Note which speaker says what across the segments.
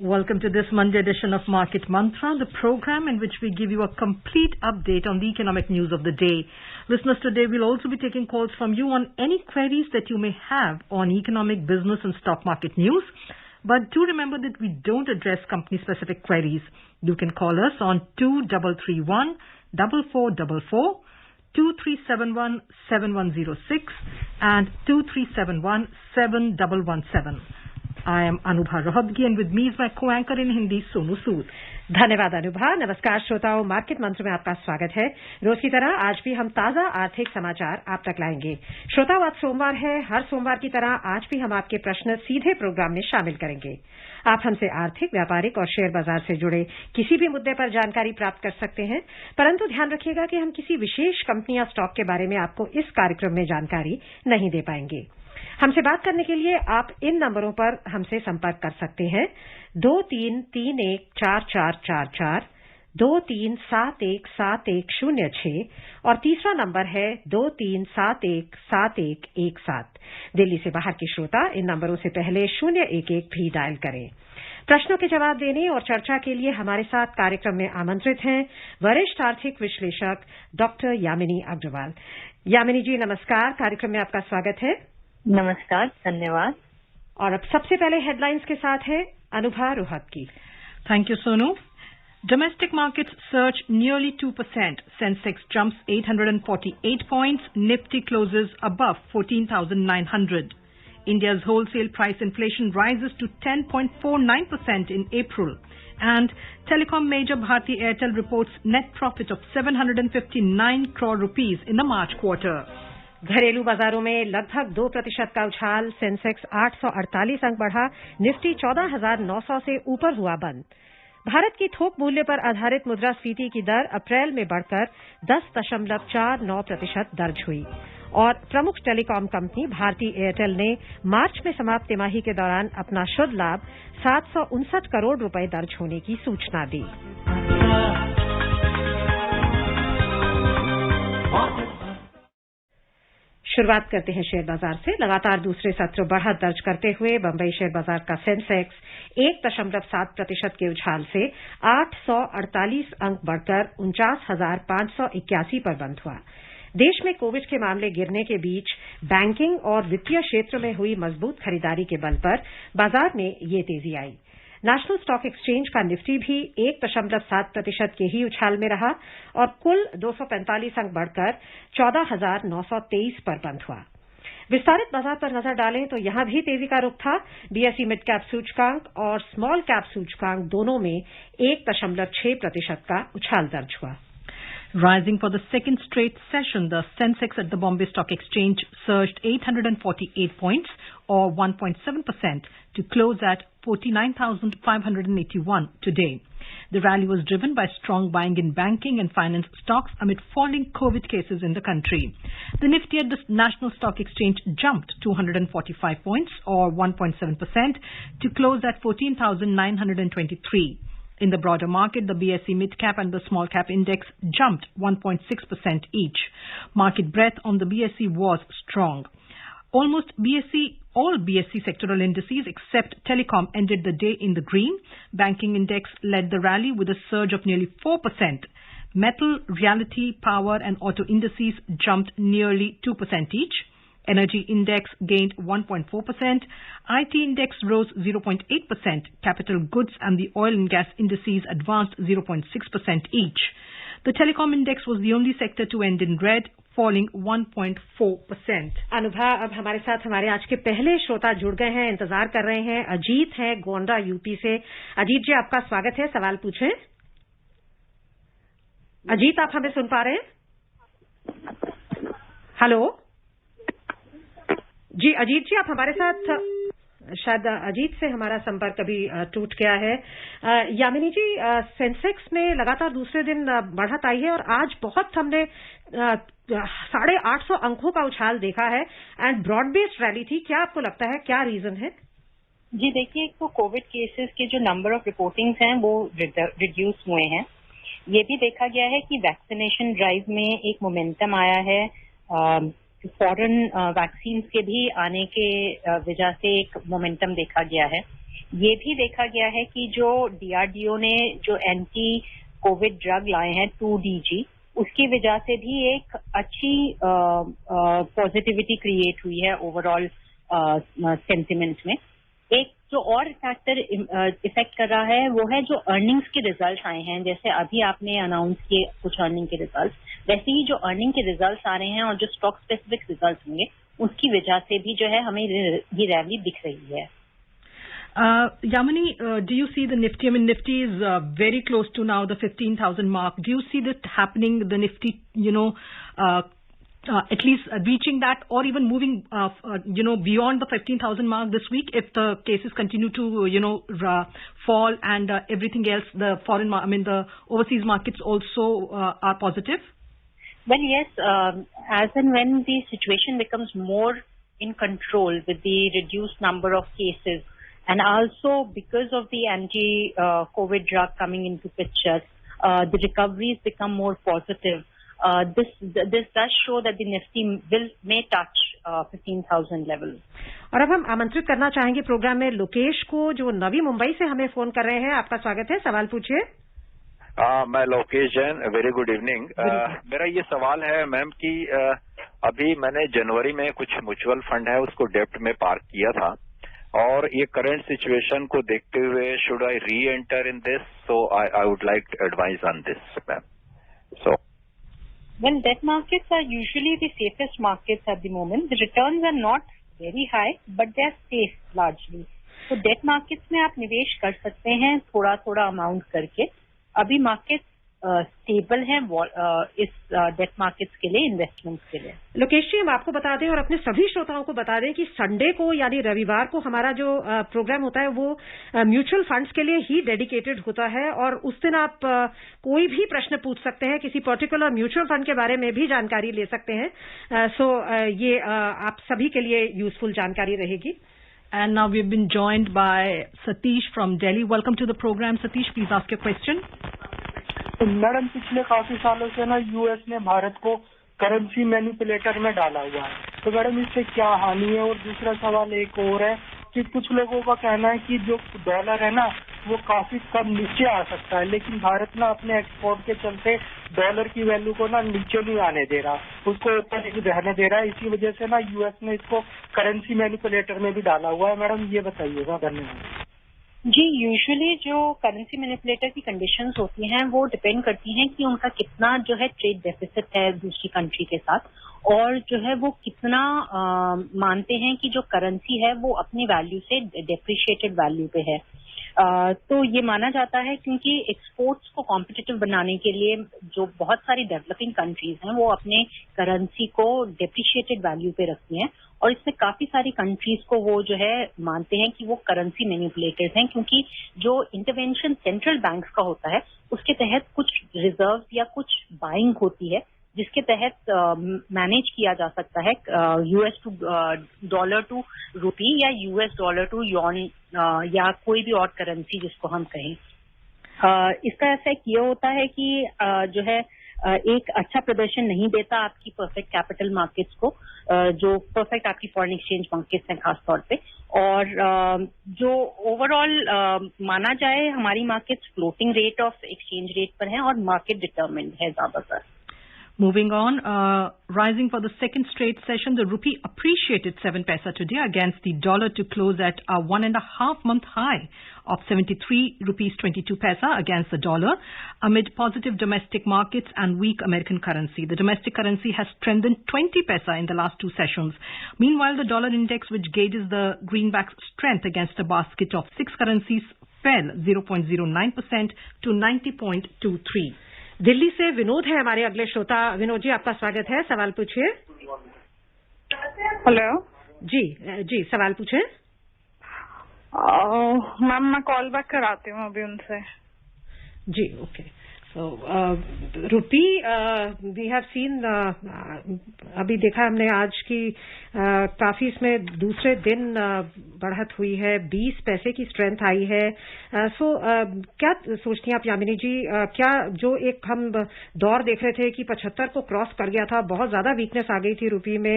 Speaker 1: Welcome to this Monday edition of Market Mantra, the program in which we give you a complete update on the economic news of the day. Listeners, today we'll also be taking calls from you on any queries that you may have on economic, business and stock market news. But do remember that we don't address company-specific queries. You can call us on 2331 4444, 2371 7106 and 2371 7117. I am Anubha Rohatgi and with me is my co-anchor in Hindi, Sonu Sood.
Speaker 2: धन्यवाद अनुभा। नमस्कार श्रोताओं, market मंत्र में आपका स्वागत है। रोज की तरह आज भी हम ताजा आर्थिक समाचार आप तक लाएंगे। श्रोताओं, आज सोमवार है। हर सोमवार की तरह आज भी हम आपके प्रश्न सीधे प्रोग्राम में शामिल करेंगे। आप हमसे आर्थिक, व्यापारिक और शेयर बाजार से जुड़े किसी भी मुद्दे पर जानकारी प्राप्त कर सकते हैं, परंतु ध्यान रखिएगा कि हम किसी विशेष कंपनी या स्टॉक के बारे में आपको इस कार्यक्रम में जानकारी नहीं दे पाएंगे। हमसे बात करने के लिए आप इन नंबरों पर हमसे संपर्क कर सकते हैं 23314444, 23717106 और तीसरा नंबर है 23717117। दिल्ली से बाहर के श्रोता इन नंबरों से पहले 011 भी डायल करें। प्रश्नों के जवाब देने और चर्चा के लिए हमारे साथ कार्यक्रम में आमंत्रित हैं वरिष्ठ आर्थिक विश्लेषक डॉक्टर यामिनी अग्रवाल। यामिनी जी नमस्कार, कार्यक्रम में आपका स्वागत है।
Speaker 3: नमस्कार, धन्यवाद।
Speaker 2: और अब सबसे पहले हेडलाइंस के साथ है Anubha Rohatgi.
Speaker 1: Thank you, Sonu. Domestic markets surge nearly 2%. Sensex jumps 848 points. Nifty closes above 14,900. India's wholesale price inflation rises to 10.49% in April. And telecom major Bharti Airtel reports net profit of 759 crore rupees in the March quarter.
Speaker 2: घरेलू बाजारों में लगभग 2% का उछाल। Sensex 848 अंक बढ़ा। Nifty 14,900 से ऊपर हुआ बंद। भारत की थोक मूल्य पर आधारित मुद्रास्फीति की दर अप्रैल में बढ़कर 10.49% दर्ज हुई। और प्रमुख टेलीकॉम कंपनी भारती एयरटेल ने मार्च में समाप्त तिमाही के दौरान अपना शुद्ध लाभ 759 करोड़ रुपए दर्ज होने की सूचना दी। शुरुआत करते हैं शेयर बाजार से। लगातार दूसरे सत्र बढ़त दर्ज करते हुए बंबई शेयर बाजार का सेंसेक्स 1.7% के उछाल से 848 अंक बढ़कर 49,581 पर बंद हुआ। देश में कोविड के मामले गिरने के बीच बैंकिंग और वित्तीय क्षेत्र में हुई मजबूत खरीदारी के बल पर बाजार में ये तेजी आई। नेशनल स्टॉक एक्सचेंज का निफ्टी भी 1.7% के ही उछाल में रहा और कुल 245 अंक बढ़कर 14,923 पर बंद हुआ। विस्तारित बाजार पर नजर डालें तो यहां भी तेजी का रुख था। बीएसई मिड कैप सूचकांक और स्मॉल कैप सूचकांक दोनों में 1.6% का उछाल दर्ज हुआ।
Speaker 1: Rising for the second straight session, the Sensex at the Bombay Stock Exchange surged 848 points or 1.7% to close at 49,581 today. The rally was driven by strong buying in banking and finance stocks amid falling COVID cases in the country. The Nifty at the National Stock Exchange jumped 245 points or 1.7% to close at 14,923. In the broader market, the BSE mid-cap and the small-cap index jumped 1.6% each. Market breadth on the BSE was strong. All BSE sectoral indices except telecom ended the day in the green. Banking index led the rally with a surge of nearly 4%. Metal, realty, power and auto indices jumped nearly 2% each. Energy index gained 1.4%. IT index rose 0.8%. Capital goods and the oil and gas indices advanced 0.6% each. The telecom index was the only sector to end in red, falling 1.4%.
Speaker 2: Anubha, अब हमारे साथ हमारे आज के पहले श्रोता जुड़ गए हैं, इंतजार कर रहे हैं। अजीत हैं गोंडा यूपी से। अजीत जी आपका स्वागत है, सवाल पूछें। अजीत, आप हमें सुन पा रहे हैं? हेलो जी, अजीत जी आप हमारे साथ? शायद अजीत से हमारा संपर्क अभी टूट गया है। यामिनी जी, सेंसेक्स में लगातार दूसरे दिन बढ़त आई है और आज बहुत हमने 850 अंकों का उछाल देखा है एंड ब्रॉड बेस्ड रैली थी। क्या आपको लगता है, क्या रीजन है?
Speaker 3: जी देखिए, एक तो कोविड केसेस के जो नंबर ऑफ रिपोर्टिंग्स हैं वो रिड्यूस हुए हैं। ये भी देखा गया है कि वैक्सीनेशन ड्राइव में एक मोमेंटम आया है। फॉरेन वैक्सीन के भी आने के वजह से एक मोमेंटम देखा गया है। ये भी देखा गया है कि जो DRDO ने जो एंटी कोविड ड्रग लाए हैं 2DG, उसकी वजह से भी एक अच्छी पॉजिटिविटी क्रिएट हुई है ओवरऑल सेंटिमेंट में। एक जो और फैक्टर इफेक्ट कर रहा है वो है जो अर्निंग्स के रिजल्ट आए हैं। जैसे अभी आपने अनाउंस किए कुछ अर्निंग के रिजल्ट, वैसे ही जो अर्निंग के रिजल्ट आ रहे हैं और जो स्टॉक स्पेसिफिक रिजल्ट होंगे उसकी वजह से भी जो है हमें ये रैली दिख रही है।
Speaker 1: Yamini, do you see the Nifty? I mean, Nifty is very close to now the 15,000 mark. Do you see that happening, the Nifty, at least reaching that or even moving, beyond the 15,000 mark this week if the cases continue to, fall and everything else, the the overseas markets also are positive?
Speaker 3: Well, yes, as and when the situation becomes more in control with the reduced number of cases, and also because of the anti-COVID drug coming into picture, the recoveries become more positive. This does show that the Nifty may touch 15,000 level.
Speaker 2: और अब हम आमंत्रित करना चाहेंगे programme में लोकेश को, जो नवी मुंबई से हमें फोन कर रहे हैं। आपका स्वागत है, सवाल पूछिए।
Speaker 4: मैं Lokesh Jain, very good evening. मेरा ये सवाल है मैम कि अभी मैंने जनवरी में कुछ म्यूचुअल फंड है उसको डेप्ट में पार्क किया था, और ये करंट सिचुएशन को देखते हुए शुड आई री enter in this? So I would like advice on this ma'am. So
Speaker 3: Well, debt markets are usually the safest markets at the moment. The returns are not very high, but they are safe largely. So debt markets में आप निवेश कर सकते हैं थोड़ा थोड़ा amount करके। अभी मार्केट स्टेबल है इस डेट मार्केट्स के लिए, इन्वेस्टमेंट्स के लिए।
Speaker 2: लोकेश जी, हम आपको बता दें और अपने सभी श्रोताओं को बता दें कि संडे को यानी रविवार को हमारा जो प्रोग्राम होता है वो म्यूचुअल फंड्स के लिए ही डेडिकेटेड होता है, और उस दिन आप कोई भी प्रश्न पूछ सकते हैं, किसी पर्टिकुलर म्यूचुअल फंड के बारे में भी जानकारी ले सकते हैं। सो ये आप सभी के लिए यूजफुल जानकारी रहेगी।
Speaker 1: And now we've been joined by Satish from Delhi. Welcome to the program, Satish. Please ask your question.
Speaker 5: Madam, पिछले काफी सालों से ना यूएस ने भारत को करेंसी मैनिपुलेटर में डाला हुआ है, तो मैडम इससे क्या हानि है? और दूसरा सवाल एक और है कि कुछ लोगों का कहना है कि जो डॉलर है ना वो काफी कम नीचे आ सकता है, लेकिन भारत ना अपने एक्सपोर्ट के चलते डॉलर की वैल्यू को ना नीचे नहीं आने दे रहा, उसको ऊपर ही रहने दे रहा है। इसी वजह से ना यूएस ने इसको करेंसी मैनिपुलेटर में भी डाला हुआ है। मैडम ये बताइएगा। धन्यवाद
Speaker 3: जी। यूजुअली जो करेंसी मैनिपुलेटर की कंडीशंस होती हैं वो डिपेंड करती हैं कि उनका कितना जो है ट्रेड डेफिसिट है दूसरी कंट्री के साथ, और जो है वो कितना मानते हैं कि जो करेंसी है वो अपनी वैल्यू से डेप्रिशिएटेड वैल्यू पे है। तो ये माना जाता है क्योंकि एक्सपोर्ट्स को कॉम्पिटिटिव बनाने के लिए जो बहुत सारी डेवलपिंग कंट्रीज हैं वो अपने करेंसी को डेप्रिशिएटेड वैल्यू पे रखती हैं, और इसमें काफी सारी कंट्रीज को वो जो है मानते हैं कि वो करेंसी मैनिपुलेटर्स हैं, क्योंकि जो इंटरवेंशन सेंट्रल बैंक्स का होता है उसके तहत कुछ रिजर्व या कुछ बाइंग होती है जिसके तहत मैनेज किया जा सकता है US two dollar two rupee या यूएस डॉलर टू यॉन या कोई भी और करेंसी जिसको हम कहें। इसका इफेक्ट ये होता है कि जो है एक अच्छा प्रदर्शन नहीं देता आपकी परफेक्ट कैपिटल मार्केट्स को, जो परफेक्ट आपकी फॉरेन एक्सचेंज मार्केट्स हैं खास तौर पे, और जो ओवरऑल माना जाए हमारी markets floating rate of exchange rate पर हैं और मार्केट डिटरमिन्ड है ज्यादातर।
Speaker 1: Moving on, rising for the second straight session, the rupee appreciated 7 paisa today against the dollar to close at a 1.5-month high of 73 rupees 22 paisa against the dollar amid positive domestic markets and weak American currency. The domestic currency has strengthened 20 paisa in the last two sessions. Meanwhile, the dollar index, which gauges the greenback's strength against a basket of 6 currencies, fell 0.09% to 90.23.
Speaker 2: Delhi से विनोद है हमारे अगले श्रोता। विनोद जी, आपका स्वागत है, सवाल पूछिए।
Speaker 6: हेलो
Speaker 2: जी सवाल पूछिए।
Speaker 6: मैम मैं कॉल बैक कराती हूँ अभी उनसे।
Speaker 2: जी okay. So, rupee, we have seen, अभी देखा हमने आज की काफी इसमें दूसरे दिन बढ़त हुई है, 20 पैसे की स्ट्रेंथ आई है। सो क्या सोचती हैं आप यामिनी जी, क्या जो एक हम दौर देख रहे थे कि 75 को क्रॉस कर गया था, बहुत ज्यादा वीकनेस आ गई थी रुपये में,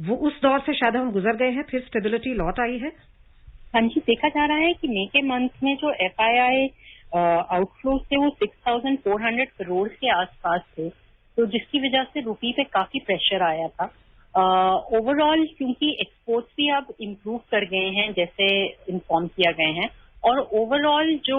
Speaker 2: वो उस दौर से शायद हम गुजर गए हैं, फिर स्टेबिलिटी लौट आई है?
Speaker 3: हाँ जी, देखा जा रहा है कि मई के मंथ में जो FII आउटफ्लोज थे वो 6,400 करोड़ के आसपास थे, तो जिसकी वजह से रुपी पे काफी प्रेशर आया था। ओवरऑल क्योंकि एक्सपोर्ट्स भी अब इम्प्रूव कर गए हैं जैसे इन्फॉर्म किया गए हैं, और ओवरऑल जो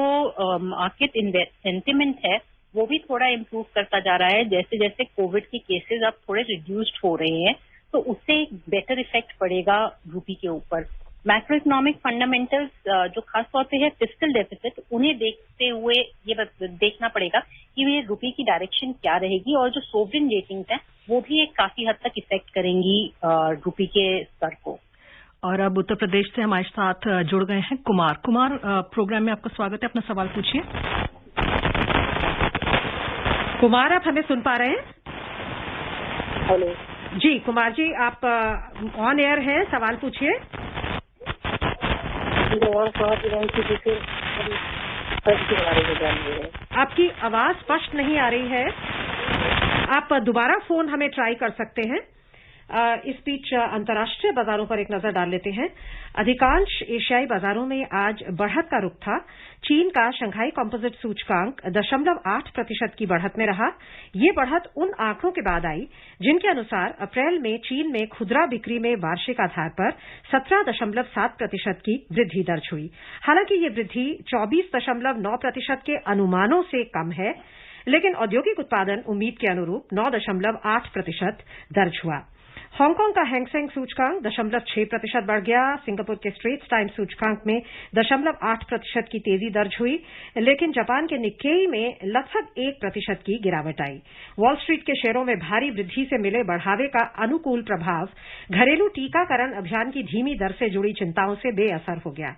Speaker 3: मार्केट सेंटिमेंट है वो भी थोड़ा इम्प्रूव करता जा रहा है। जैसे जैसे कोविड के केसेस अब थोड़े रिड्यूस्ड हो रहे हैं, तो उससे एक बेटर इफेक्ट पड़ेगा रुपी के ऊपर। मैक्रो इकोनॉमिक फंडामेंटल्स जो खासतौर पे है फिस्कल डेफिसिट, उन्हें देखते हुए ये देखना पड़ेगा कि ये रुपी की डायरेक्शन क्या रहेगी, और जो सोवरेन रेटिंग्स हैं वो भी एक काफी हद तक इफेक्ट करेंगी रुपी के स्तर को।
Speaker 1: और अब उत्तर प्रदेश से हमारे साथ जुड़ गए हैं कुमार। प्रोग्राम में आपका स्वागत है, अपना सवाल पूछिए।
Speaker 2: कुमार, आप हमें सुन पा रहे हैं?
Speaker 5: हेलो
Speaker 2: जी कुमार जी, आप ऑन एयर हैं, सवाल पूछिए। आपकी आवाज स्पष्ट नहीं आ रही है, आप दोबारा फोन हमें ट्राई कर सकते हैं। इस बीच अंतर्राष्ट्रीय बाजारों पर एक नजर डाल लेते हैं। अधिकांश एशियाई बाजारों में आज बढ़त का रुख था। चीन का शंघाई कंपोजिट सूचकांक 0.8% की बढ़त में रहा। ये बढ़त उन आंकड़ों के बाद आई जिनके अनुसार अप्रैल में चीन में खुदरा बिक्री में वार्षिक आधार पर 17.7% की वृद्धि दर्ज हुई। हालांकि ये वृद्धि 24.9% के अनुमानों से कम है, लेकिन औद्योगिक उत्पादन उम्मीद के अनुरूप 9.8% दर्ज हुआ। हांगकांग का हैंगसेंग सूचकांक 0.6% बढ़ गया। सिंगापुर के स्ट्रेट्स टाइम्स सूचकांक में 0.8% की तेजी दर्ज हुई, लेकिन जापान के निक्केई में लगभग 1% की गिरावट आई। वॉल स्ट्रीट के शेयरों में भारी वृद्धि से मिले बढ़ावे का अनुकूल प्रभाव घरेलू टीकाकरण अभियान की धीमी दर से जुड़ी चिंताओं से बेअसर हो गया।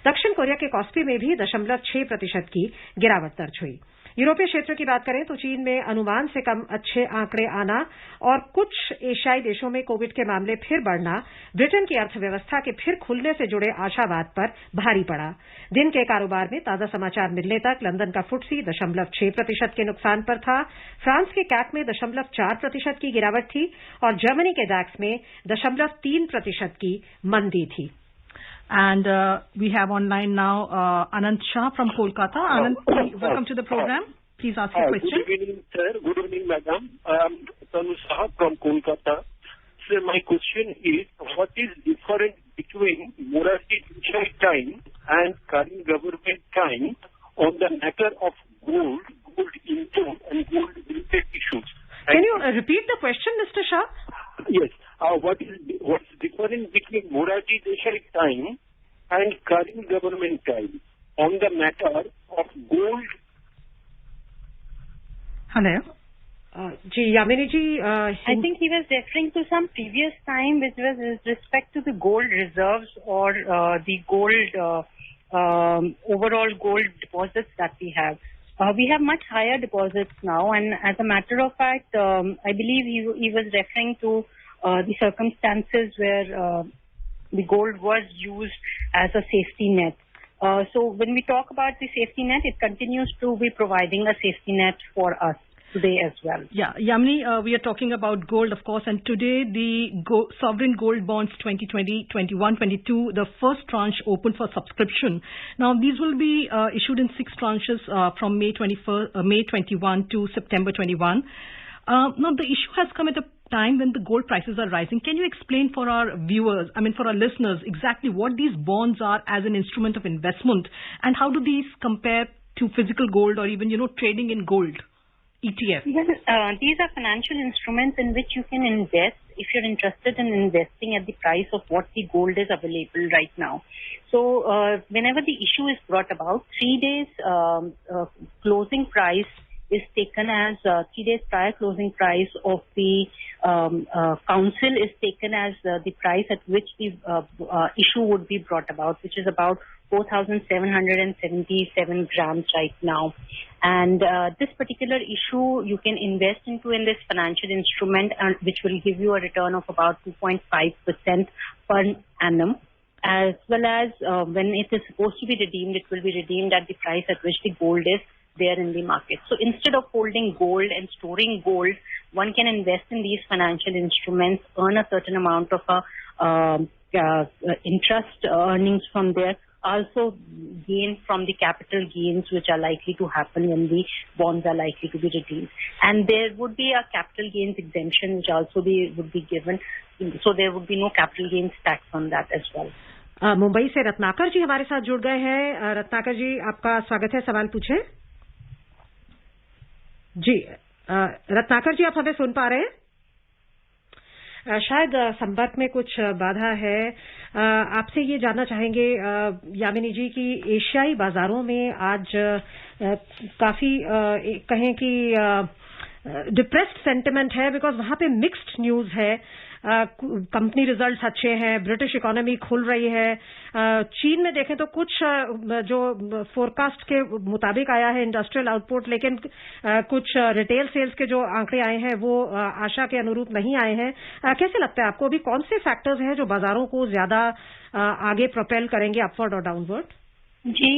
Speaker 2: दक्षिण कोरिया के कॉस्पी में भी 0.6% की गिरावट दर्ज हुई। यूरोपीय क्षेत्र की बात करें तो चीन में अनुमान से कम अच्छे आंकड़े आना और कुछ एशियाई देशों में कोविड के मामले फिर बढ़ना ब्रिटेन की अर्थव्यवस्था के फिर खुलने से जुड़े आशावाद पर भारी पड़ा। दिन के कारोबार में ताजा समाचार मिलने तक लंदन का फुटसी 0.6% के नुकसान पर था। फ्रांस के कैक में 0.4% की गिरावट थी और जर्मनी के डैक्स में 0.3% की मंदी थी।
Speaker 1: And we have online now Anant Shah from Kolkata. Anant, welcome to the program. Please ask your question.
Speaker 7: Good evening, sir. Good evening, madam. I am Tanu Shah from Kolkata. Sir, my question is, what is difference between Morarji Desai time and current government time on the matter of gold import and gold related issues?
Speaker 2: Can you repeat the question, Mr. Shah?
Speaker 7: Yes. What's difference between Morarji Desai time and current government time on the matter of gold?
Speaker 1: Hello.
Speaker 2: Ji, Yamini ji.
Speaker 3: I think he was referring to some previous time, which was with respect to the gold reserves or the gold overall gold deposits that we have. We have much higher deposits now, and as a matter of fact, I believe he was referring to the circumstances where the gold was used as a safety net. So when we talk about the safety net, it continues to be providing a safety net for us today as well.
Speaker 1: Yeah, Yamini, we are talking about gold, of course, and today the sovereign gold bonds 2020, 21, 22, the first tranche opened for subscription. Now, these will be issued in 6 tranches from May 21 to September 21. Now, the issue has come at a time when the gold prices are rising. Can you explain for our viewers, for our listeners, exactly what these bonds are as an instrument of investment, and how do these compare to physical gold or even, trading in gold? ETF.
Speaker 3: Well, these are financial instruments in which you can invest if you're interested in investing at the price of what the gold is available right now. So, whenever the issue is brought about, 3 days closing price is taken as 3 days prior closing price of the council is taken as the price at which the issue would be brought about, which is about 4,777 grams right now. And this particular issue you can invest into in this financial instrument, which will give you a return of about 2.5% per annum. As well as when it is supposed to be redeemed, it will be redeemed at the price at which the gold is there in the market. So instead of holding gold and storing gold, one can invest in these financial instruments, earn a certain amount of a interest earnings from there, also gain from the capital gains which are likely to happen when the bonds are likely to be redeemed. And there would be a capital gains exemption which also would be given. So there would be no capital gains tax on that as well.
Speaker 2: Mumbai से रत्नाकर जी हमारे साथ जुड़ गए हैं। रत्नाकर जी, आपका स्वागत है, सवाल पूछें। जी रत्नाकर जी, आप हमें सुन पा रहे हैं? शायद संपर्क में कुछ बाधा है। आपसे ये जानना चाहेंगे यामिनी जी कि एशियाई बाजारों में आज काफी कहें कि डिप्रेस्ड सेंटिमेंट है, बिकॉज वहां पे मिक्स्ड न्यूज है। कंपनी रिजल्ट्स अच्छे हैं, ब्रिटिश इकोनॉमी खुल रही है। चीन में देखें तो कुछ जो फोरकास्ट के मुताबिक आया है इंडस्ट्रियल आउटपुट, लेकिन कुछ रिटेल सेल्स के जो आंकड़े आए हैं वो आशा के अनुरूप नहीं आए हैं। कैसे लगता है आपको अभी कौन से फैक्टर्स हैं जो बाजारों को ज्यादा आगे प्रोपेल करेंगे अपवर्ड और डाउनवर्ड?
Speaker 3: जी,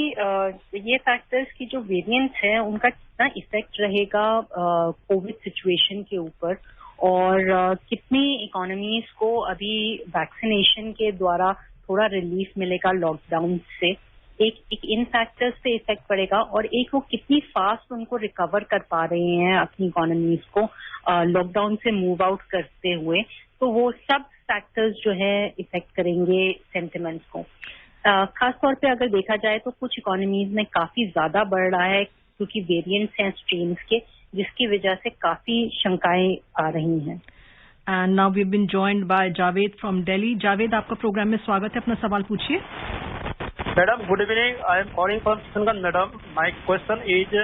Speaker 3: ये फैक्टर्स की जो वेरिएंस है उनका कितना इफेक्ट रहेगा कोविड सिचुएशन के ऊपर, और कितनी इकोनॉमीज को अभी वैक्सीनेशन के द्वारा थोड़ा रिलीफ मिलेगा लॉकडाउन से, एक इन फैक्टर्स पे इफेक्ट पड़ेगा। और एक वो कितनी फास्ट उनको रिकवर कर पा रहे हैं अपनी इकोनॉमीज को लॉकडाउन से मूव आउट करते हुए, तो वो सब फैक्टर्स जो है इफेक्ट करेंगे सेंटिमेंट्स को। खास तौर पे अगर देखा जाए तो कुछ इकोनॉमीज में काफी ज्यादा बढ़ रहा है क्योंकि वेरिएंट्स हैं स्ट्रेन्स के, जिसकी वजह से काफी शंकाएं आ रही हैं।
Speaker 1: And now we been joined by Javed from Delhi. Javed, आपका प्रोग्राम में स्वागत है, अपना सवाल पूछिए।
Speaker 8: Madam, good evening. I am calling from Kishanganj. Madam, my question is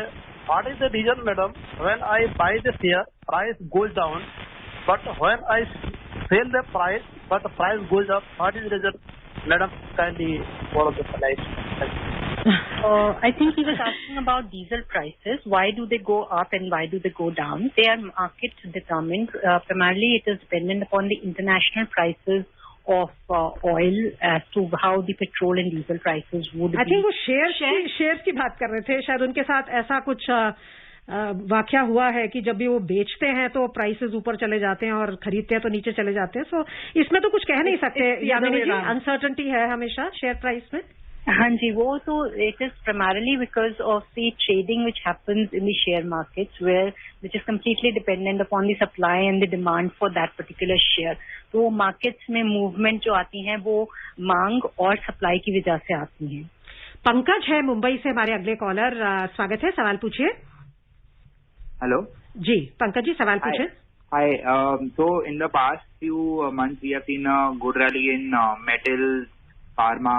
Speaker 8: what is the reason madam when I buy the share price goes down but when I sell the price but price goes up? What is reason madam? Kindly follow the slide.
Speaker 3: I think he was asking about diesel prices. Why do they go up and why do they go down? They are market determined. Primarily, it is dependent upon the international prices of oil as to how the petrol and diesel prices would be.
Speaker 2: I think वो shares की बात कर रहे थे। शायद उनके साथ ऐसा कुछ वाकया हुआ है कि जब भी वो बेचते हैं तो प्राइसेस ऊपर चले जाते हैं और खरीदते हैं तो नीचे चले जाते हैं। सो इसमें तो कुछ कह नहीं सकते यामिनी जी, अनसर्टेनिटी है हमेशा शेयर प्राइस में।
Speaker 3: हाँ जी, वो तो it is primarily because of the trading which happens in the share markets which is completely dependent upon the supply and the demand for that particular share. तो मार्केट्स में movement जो आती है वो मांग और सप्लाई की वजह से आती है।
Speaker 2: पंकज है मुंबई से हमारे अगले कॉलर। स्वागत है, सवाल पूछिए।
Speaker 9: हेलो
Speaker 2: जी पंकज जी, सवाल पूछिए।
Speaker 9: Hi. So in the past few months, we have seen a good rally in metals, pharma,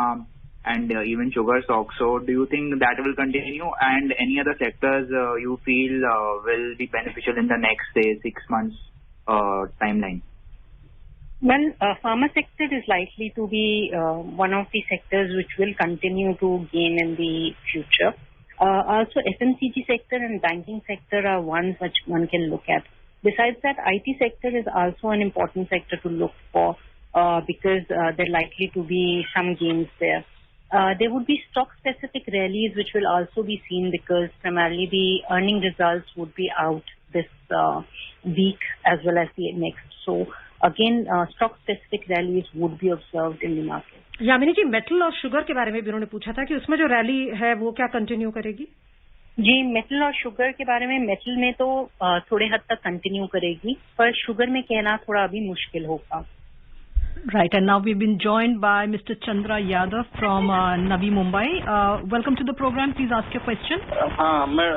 Speaker 9: and even sugar stocks. So do you think that will continue? And any other sectors you feel will be beneficial in the next, say, 6 months timeline?
Speaker 3: Well, pharma sector is likely to be one of the sectors which will continue to gain in the future. Also, FMCG sector and banking sector are ones which one can look at. Besides that, IT sector is also an important sector to look for because there are likely to be some gains there. There would be stock-specific rallies which will also be seen because primarily the earning results would be out this week as well as the next. So again, stock-specific rallies would be observed in the market.
Speaker 2: Yamini ji, metal और sugar के बारे में भी उन्होंने पूछा था कि उसमें जो रैली है वो क्या कंटिन्यू करेगी?
Speaker 3: जी, मेटल और शुगर के बारे में, मेटल में तो थोड़े हद तक कंटिन्यू करेगी, पर शुगर में कहना थोड़ा अभी मुश्किल होगा।
Speaker 1: Right, and now we've been joined by Mr. Chandra Yadav from Navi Mumbai. Welcome to the program. Please ask your question.
Speaker 10: हाँ, मैं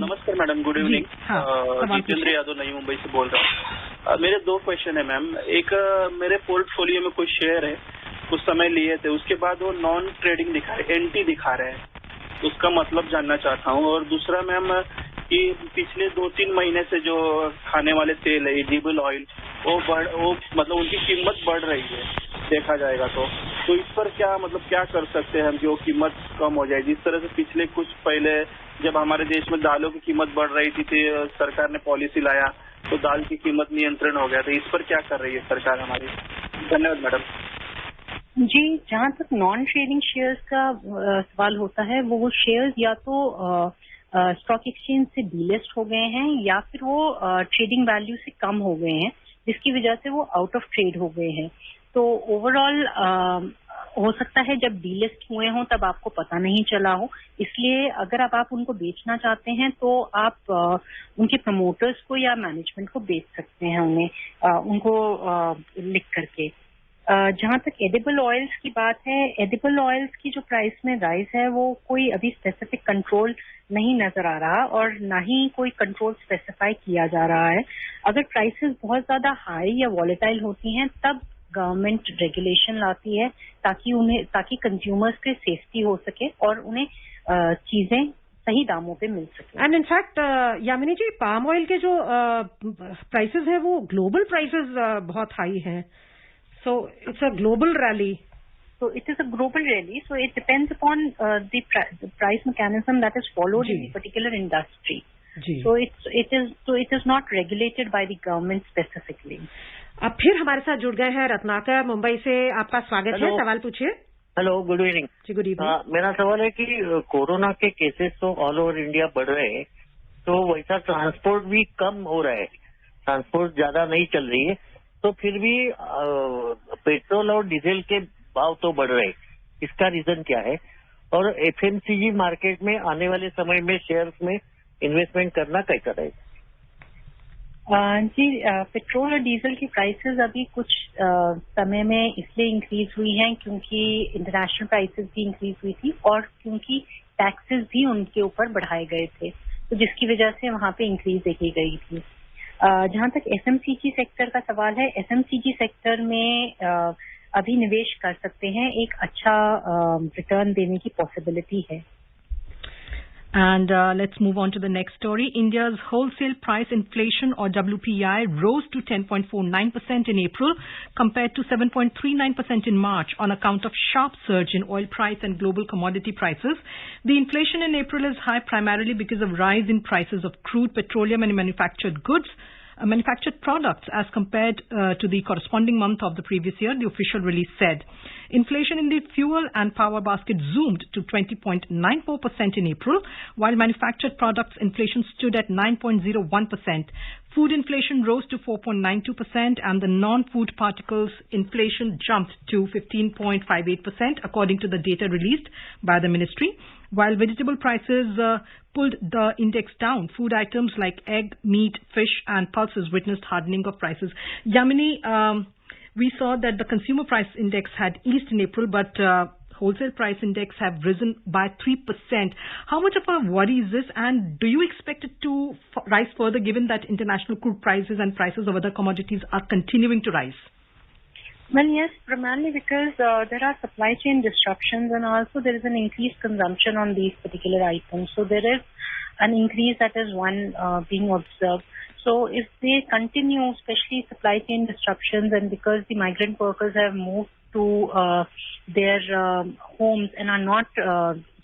Speaker 10: नमस्कार madam, good evening. Jitendra Yadav नई मुंबई से बोल रहा हूँ। मेरे 2 क्वेश्चन है मैम। एक, मेरे पोर्टफोलियो में कुछ शेयर है, कुछ समय लिए थे, उसके बाद वो नॉन ट्रेडिंग दिखा रहे, एंटी दिखा रहे हैं, उसका मतलब जानना चाहता हूँ। और दूसरा मैम कि पिछले 2-3 महीने से जो खाने वाले तेल है, एडिबल ऑयल, वो मतलब उनकी कीमत बढ़ रही है देखा जाएगा तो इस पर क्या कर सकते हैं हम कि वो कीमत कम हो जाए? जिस तरह से पिछले कुछ पहले जब हमारे देश में दालों की कीमत बढ़ रही थी सरकार ने पॉलिसी लाया तो दाल की कीमत नियंत्रण हो गया था। इस पर क्या कर रही है सरकार हमारी? धन्यवाद मैडम।
Speaker 3: जी, जहाँ तक नॉन ट्रेडिंग शेयर्स का सवाल होता है, वो शेयर्स या तो स्टॉक एक्सचेंज से डीलिस्ट हो गए हैं या फिर वो ट्रेडिंग वैल्यू से कम हो गए हैं, जिसकी वजह से वो आउट ऑफ ट्रेड हो गए हैं। तो ओवरऑल हो सकता है जब डीलिस्ट हुए हों तब आपको पता नहीं चला हो, इसलिए अगर आप उनको बेचना चाहते हैं तो आप उनके प्रमोटर्स को या मैनेजमेंट को बेच सकते हैं उन्हें उनको लिख करके। जहां तक एडिबल ऑयल्स की बात है, एडिबल ऑयल्स की जो प्राइस में राइज है वो कोई अभी स्पेसिफिक कंट्रोल नहीं नजर आ रहा और ना ही कोई कंट्रोल स्पेसिफाई किया जा रहा है। अगर प्राइसेस बहुत ज्यादा हाई या वॉलेटाइल होती हैं तब गवर्नमेंट रेगुलेशन लाती है ताकि कंज्यूमर्स के सेफ्टी हो सके और उन्हें चीजें सही दामों पे मिल सके।
Speaker 2: And in fact Yamini ji, palm oil के जो प्राइसेस हैं वो ग्लोबल प्राइसेस बहुत हाई हैं, so it's a global rally.
Speaker 3: So it is a global rally, so it depends upon the price mechanism that is followed in the particular industry. So it is not regulated by the government specifically.
Speaker 2: अब फिर हमारे साथ जुड़ गए हैं रत्नाकर मुंबई से, आपका स्वागत है, सवाल पूछिए।
Speaker 11: Hello, good evening
Speaker 2: ji. Good evening.
Speaker 11: मेरा सवाल है कि कोरोना के केसेस तो ऑल ओवर इंडिया बढ़ रहे हैं, तो वैसा ट्रांसपोर्ट भी कम हो रहा है, ट्रांसपोर्ट ज्यादा नहीं चल रही है, तो फिर भी पेट्रोल और डीजल के भाव तो बढ़ रहे हैं, इसका रीजन क्या है? और एफएमसीजी मार्केट में आने वाले समय में शेयर्स में इन्वेस्टमेंट करना कैसा रहेगा?
Speaker 3: जी, पेट्रोल और डीजल की प्राइसेस अभी कुछ समय में इसलिए इंक्रीज हुई हैं क्योंकि इंटरनेशनल प्राइसेस भी इंक्रीज हुई थी और क्योंकि टैक्सेस भी उनके ऊपर बढ़ाए गए थे, तो जिसकी वजह से वहां पे इंक्रीज देखी गई थी। जहां तक एफएमसीजी सेक्टर का सवाल है, एफएमसीजी सेक्टर में अभी निवेश कर सकते हैं, एक अच्छा रिटर्न देने की पॉसिबिलिटी है।
Speaker 1: And let's move on to the next story. India's wholesale price inflation, or WPI, rose to 10.49% in April compared to 7.39% in March on account of sharp surge in oil price and global commodity prices. The inflation in April is high primarily because of rise in prices of crude, petroleum and manufactured products as compared to the corresponding month of the previous year, the official release said. Inflation in the fuel and power basket zoomed to 20.94% in April, while manufactured products inflation stood at 9.01%. Food inflation rose to 4.92% and the non-food particles inflation jumped to 15.58% according to the data released by the ministry. While vegetable prices pulled the index down, food items like egg, meat, fish and pulses witnessed hardening of prices. Yamini, we saw that the consumer price index had eased in April, but wholesale price index have risen by 3%. How much of a worry is this, and do you expect it to rise further given that international crude prices and prices of other commodities are continuing to rise?
Speaker 3: Well, yes, primarily because there are supply chain disruptions and also there is an increased consumption on these particular items. So there is an increase that is being observed. So if they continue, especially supply chain disruptions, and because the migrant workers have moved to their homes and are not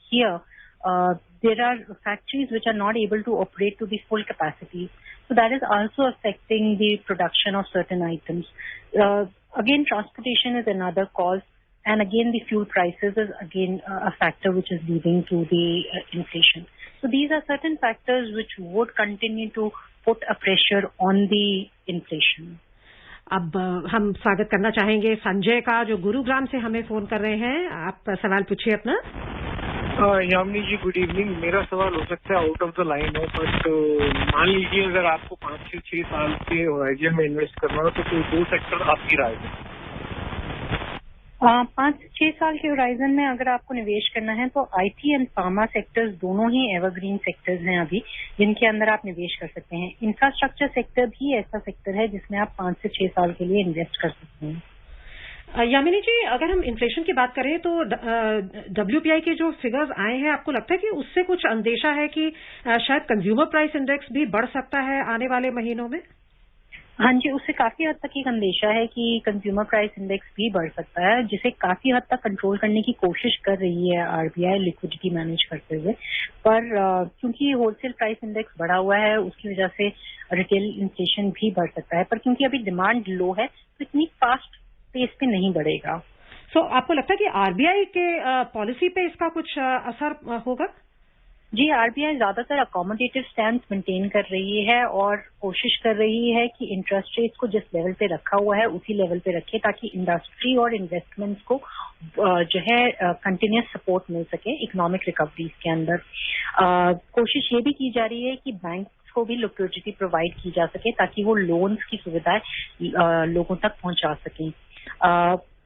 Speaker 3: here, there are factories which are not able to operate to the full capacity. So that is also affecting the production of certain items. Again, transportation is another cause, and again the fuel prices is again a factor which is leading to the inflation. So these are certain factors which would continue to put a pressure on the inflation.
Speaker 2: अब हम स्वागत करना चाहेंगे संजय का, जो गुरुग्राम से हमें phone कर रहे हैं। आप सवाल पूछिए अपना।
Speaker 5: यामिनी जी, गुड इवनिंग। मेरा सवाल हो सकता है आउट ऑफ द लाइन है, बट मान लीजिए अगर आपको 5 से 6 साल के होराइजन में इन्वेस्ट करना हो तो कोई 2 सेक्टर आपकी राय है?
Speaker 3: 5 से 6 साल के होराइजन में अगर आपको निवेश करना है तो आईटी एंड फार्मा सेक्टर्स दोनों ही एवरग्रीन सेक्टर्स हैं अभी, जिनके अंदर आप निवेश कर सकते हैं। इंफ्रास्ट्रक्चर सेक्टर भी ऐसा सेक्टर है जिसमें आप 5 से 6 साल के लिए इन्वेस्ट कर सकते हैं।
Speaker 2: यामिनी जी, अगर हम इन्फ्लेशन की बात करें तो WPI के जो फिगर्स आए हैं, आपको लगता है कि उससे कुछ अंदेशा है कि शायद कंज्यूमर प्राइस इंडेक्स भी बढ़ सकता है आने वाले महीनों में?
Speaker 3: हाँ जी, उससे काफी हद तक एक अंदेशा है कि कंज्यूमर प्राइस इंडेक्स भी बढ़ सकता है, जिसे काफी हद तक कंट्रोल करने की कोशिश कर रही है आरबीआई लिक्विडिटी मैनेज करते हुए। पर क्योंकि होलसेल प्राइस इंडेक्स बढ़ा हुआ है, उसकी वजह से रिटेल इन्फ्लेशन भी बढ़ सकता है, पर क्योंकि अभी डिमांड लो है तो इतनी फास्ट पेस पे नहीं बढ़ेगा।
Speaker 2: सो आपको लगता है कि आरबीआई के पॉलिसी पे इसका कुछ असर होगा?
Speaker 3: जी, आरबीआई ज्यादातर अकोमोडेटिव स्टैंड मेंटेन कर रही है और कोशिश कर रही है कि इंटरेस्ट रेट्स को जिस लेवल पे रखा हुआ है उसी लेवल पे रखे, ताकि इंडस्ट्री और इन्वेस्टमेंट्स को जो है कंटिन्यूस सपोर्ट मिल सके इकोनॉमिक रिकवरीज के अंदर। कोशिश ये भी की जा रही है कि बैंक को भी लिक्विडिटी प्रोवाइड की जा सके ताकि वो लोन्स की सुविधाएं लोगों तक पहुंचा सकें।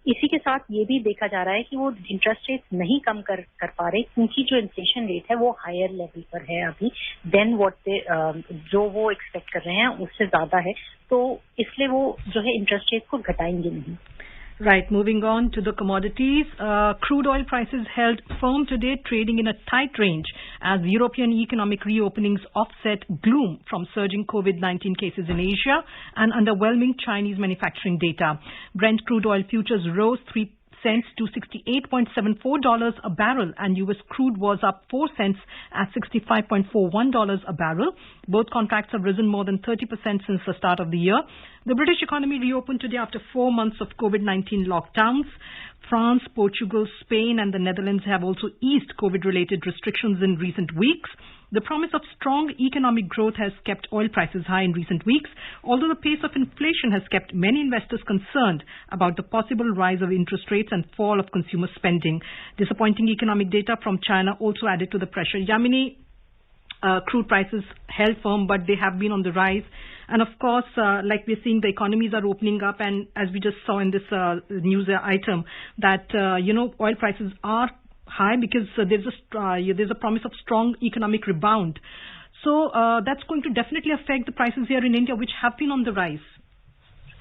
Speaker 3: इसी के साथ ये भी देखा जा रहा है कि वो इंटरेस्ट रेट नहीं कम कर पा रहे, क्योंकि जो इन्फ्लेशन रेट है वो हायर लेवल पर है अभी देन व्हाट जो वो एक्सपेक्ट कर रहे हैं उससे ज्यादा है, तो इसलिए वो जो है इंटरेस्ट रेट को घटाएंगे नहीं।
Speaker 1: Right, moving on to the commodities. Crude oil prices held firm today, trading in a tight range as European economic reopenings offset gloom from surging COVID-19 cases in Asia and underwhelming Chinese manufacturing data. Brent crude oil futures rose 3 cents to $68.74 a barrel, and US crude was up 4 cents at $65.41 a barrel. Both contracts have risen more than 30% since the start of the year. The British economy reopened today after 4 months of COVID-19 lockdowns. France, Portugal, Spain and the Netherlands have also eased COVID-related restrictions in recent weeks. The promise of strong economic growth has kept oil prices high in recent weeks, although the pace of inflation has kept many investors concerned about the possible rise of interest rates and fall of consumer spending. Disappointing economic data from China also added to the pressure. Yamini, crude prices held firm, but they have been on the rise. And of course, like we're seeing, the economies are opening up, and as we just saw in this news item, that oil prices are high because there's a promise of strong economic rebound. So that's going to definitely affect the prices here in India, which have been on the rise.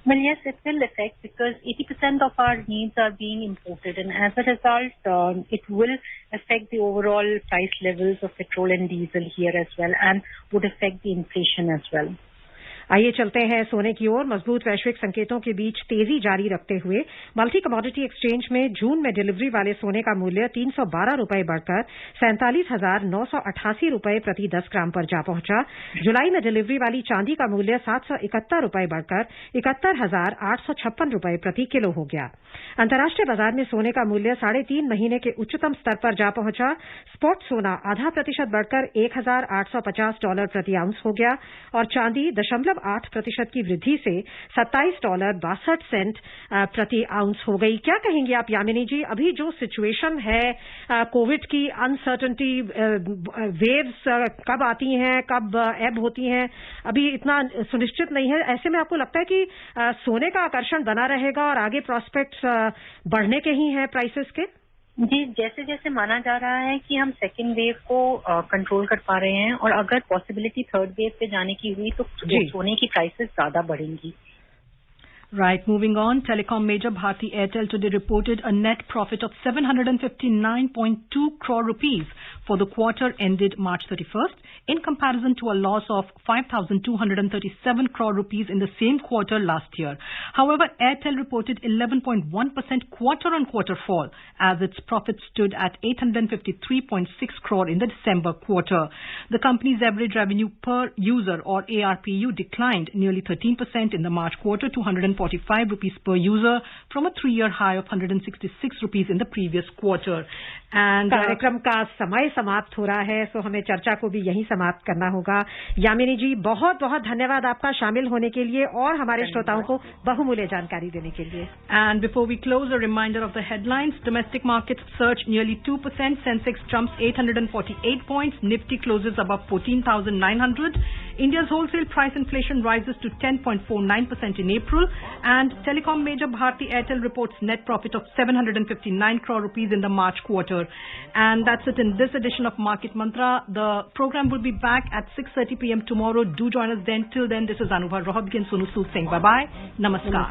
Speaker 3: Well, yes, it will affect because 80% of our needs are being imported, and as a result, it will affect the overall price levels of petrol and diesel here as well, and would affect the inflation as well.
Speaker 2: आइए चलते हैं सोने की ओर। मजबूत वैश्विक संकेतों के बीच तेजी जारी रखते हुए मल्टी कमोडिटी एक्सचेंज में जून में डिलीवरी वाले सोने का मूल्य 312 रुपए बढ़कर 47,988 रुपए प्रति 10 ग्राम पर जा पहुंचा। जुलाई में डिलीवरी वाली चांदी का मूल्य 771 रुपए बढ़कर 71,856 रुपए प्रति किलो हो गया। अंतर्राष्ट्रीय बाजार में सोने का मूल्य 3.5 महीने के उच्चतम स्तर पर जा पहुंचा। स्पॉट सोना आधा प्रतिशत बढ़कर $1,850 प्रति आउंस हो गया और चांदी 8% की वृद्धि से $27.62 प्रति आउंस हो गई। क्या कहेंगे आप यामिनी जी, अभी जो सिचुएशन है कोविड की अनसर्टेनिटी, वेव्स कब आती हैं, कब एब होती हैं, अभी इतना सुनिश्चित नहीं है, ऐसे में आपको लगता है कि सोने का आकर्षण बना रहेगा और आगे प्रोस्पेक्ट्स बढ़ने के ही हैं प्राइसेस के?
Speaker 3: जी, जैसे जैसे माना जा रहा है कि हम सेकेंड वेव को कंट्रोल कर पा रहे हैं और अगर पॉसिबिलिटी थर्ड वेव पे जाने की हुई तो सोने की प्राइसेस ज्यादा बढ़ेंगी।
Speaker 1: Right, moving on, telecom major Bharti Airtel today reported a net profit of 759.2 crore rupees for the quarter ended March 31st, in comparison to a loss of 5,237 crore rupees in the same quarter last year. However, Airtel reported 11.1% quarter-on-quarter fall, as its profit stood at 853.6 crore in the December quarter. The company's average revenue per user, or ARPU, declined nearly 13% in the March quarter to 145 rupees per user from a 3-year high of 166 rupees in the previous quarter. And
Speaker 2: कार्यक्रम का समय समाप्त हो रहा है, सो हमें चर्चा को भी यहीं समाप्त करना होगा। यामिनी जी, बहुत बहुत धन्यवाद आपका शामिल होने के लिए और हमारे श्रोताओं को बहुमूल्य जानकारी देने के लिए।
Speaker 1: And before we close, a reminder of the headlines. Domestic markets surged nearly 2%. Sensex jumps 848 points. Nifty closes above 14,900. India's wholesale price inflation rises to 10.49% in April. And telecom major Bharti Airtel reports net profit of 759 crore rupees in the March quarter. And that's it in this edition of Market Mantra. The program will be back at 6:30 p.m. tomorrow. Do join us then. Till then, this is Anubha Rohabgi and Sonu Sood saying bye-bye. Namaskar.